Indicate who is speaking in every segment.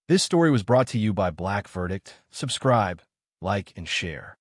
Speaker 1: This story was brought to you by Black Verdict. Subscribe, like, and share.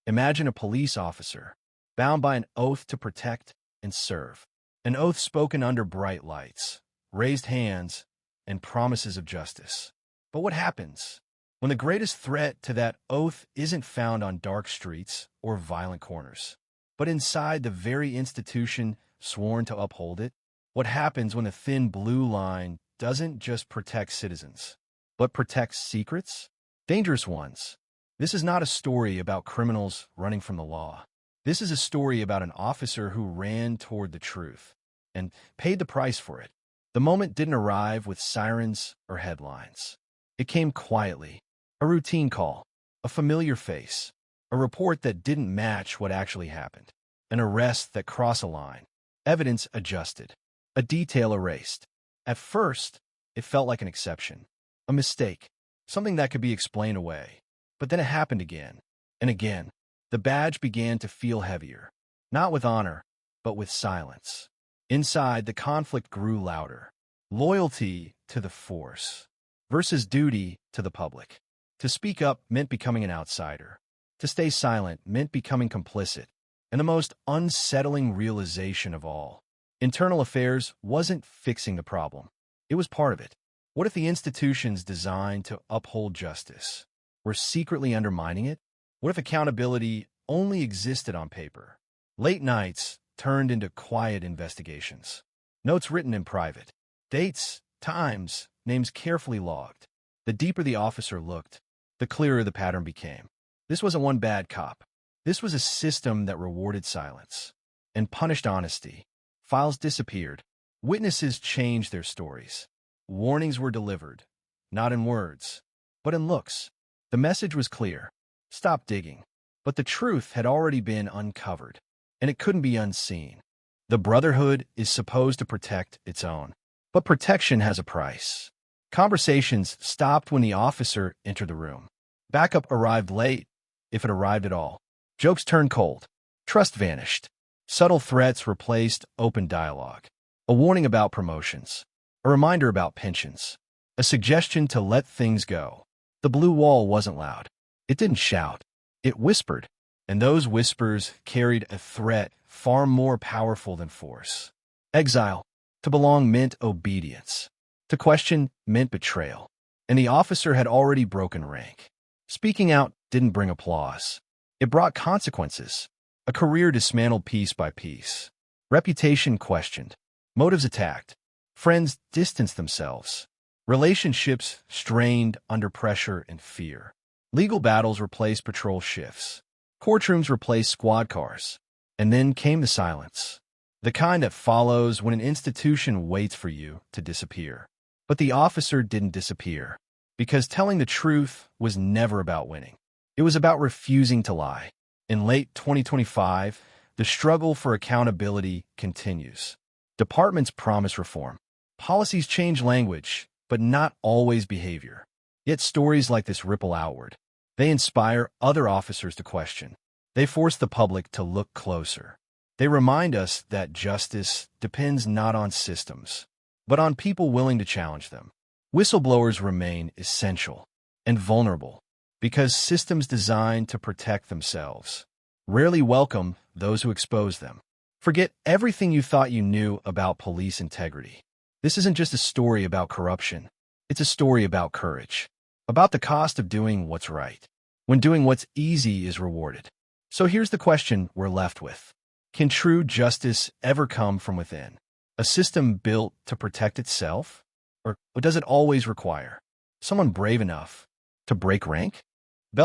Speaker 1: Imagine a police officer, bound by an oath to protect and serve. An oath spoken under bright lights, raised hands, and promises of justice. But what happens when the greatest threat to that oath isn't found on dark streets or violent corners, but inside the very institution sworn to uphold it? What happens when the thin blue line doesn't just protect citizens, but protects secrets? Dangerous ones. This is not a story about criminals running from the law. This is a story about an officer who ran toward the truth and paid the price for it. The moment didn't arrive with sirens or headlines. It came quietly. A routine call, a familiar face, a report that didn't match what actually happened, an arrest that crossed a line, evidence adjusted, a detail erased. At first, it felt like an exception, a mistake, something that could be explained away. But then it happened again, and again. The badge began to feel heavier, not with honor, but with silence. Inside, the conflict grew louder. Loyalty to the force versus duty to the public. To speak up meant becoming an outsider. To stay silent meant becoming complicit. And the most unsettling realization of all, internal affairs wasn't fixing the problem. It was part of it. What if the institutions designed to uphold justice were secretly undermining it? What if accountability only existed on paper? Late nights turned into quiet investigations. Notes written in private. Dates, times, names carefully logged. The deeper the officer looked, the clearer the pattern became. This wasn't one bad cop. This was a system that rewarded silence and punished honesty. Files disappeared. Witnesses changed their stories. Warnings were delivered, not in words, but in looks. The message was clear. Stop digging. But the truth had already been uncovered, and it couldn't be unseen. The Brotherhood is supposed to protect its own, but protection has a price. Conversations stopped when the officer entered the room. Backup arrived late, if it arrived at all. Jokes turned cold. Trust vanished. Subtle threats replaced open dialogue. A warning about promotions. A reminder about pensions. A suggestion to let things go. The blue wall wasn't loud. It didn't shout. It whispered. And those whispers carried a threat far more powerful than force. Exile. To belong meant obedience. To question meant betrayal. And the officer had already broken rank. Speaking out didn't bring applause. It brought consequences. A career dismantled piece by piece. Reputation questioned. Motives attacked. Friends distanced themselves. Relationships strained under pressure and fear. Legal battles replaced patrol shifts. Courtrooms replaced squad cars. And then came the silence. The kind that follows when an institution waits for you to disappear. But the officer didn't disappear. Because telling the truth was never about winning. It was about refusing to lie. In late 2025, the struggle for accountability continues. Departments promise reform. Policies change language, but not always behavior. Yet stories like this ripple outward. They inspire other officers to question. They force the public to look closer. They remind us that justice depends not on systems, but on people willing to challenge them. Whistleblowers remain essential and vulnerable because systems designed to protect themselves rarely welcome those who expose them. Forget everything you thought you knew about police integrity. This isn't just a story about corruption. It's a story about courage, about the cost of doing what's right, when doing what's easy is rewarded. So here's the question we're left with. Can true justice ever come from within? A system built to protect itself? Or does it always require someone brave enough to break rank?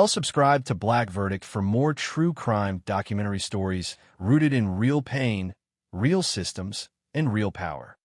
Speaker 1: Subscribe to Black Verdict for more true crime documentary stories rooted in real pain, real systems, and real power.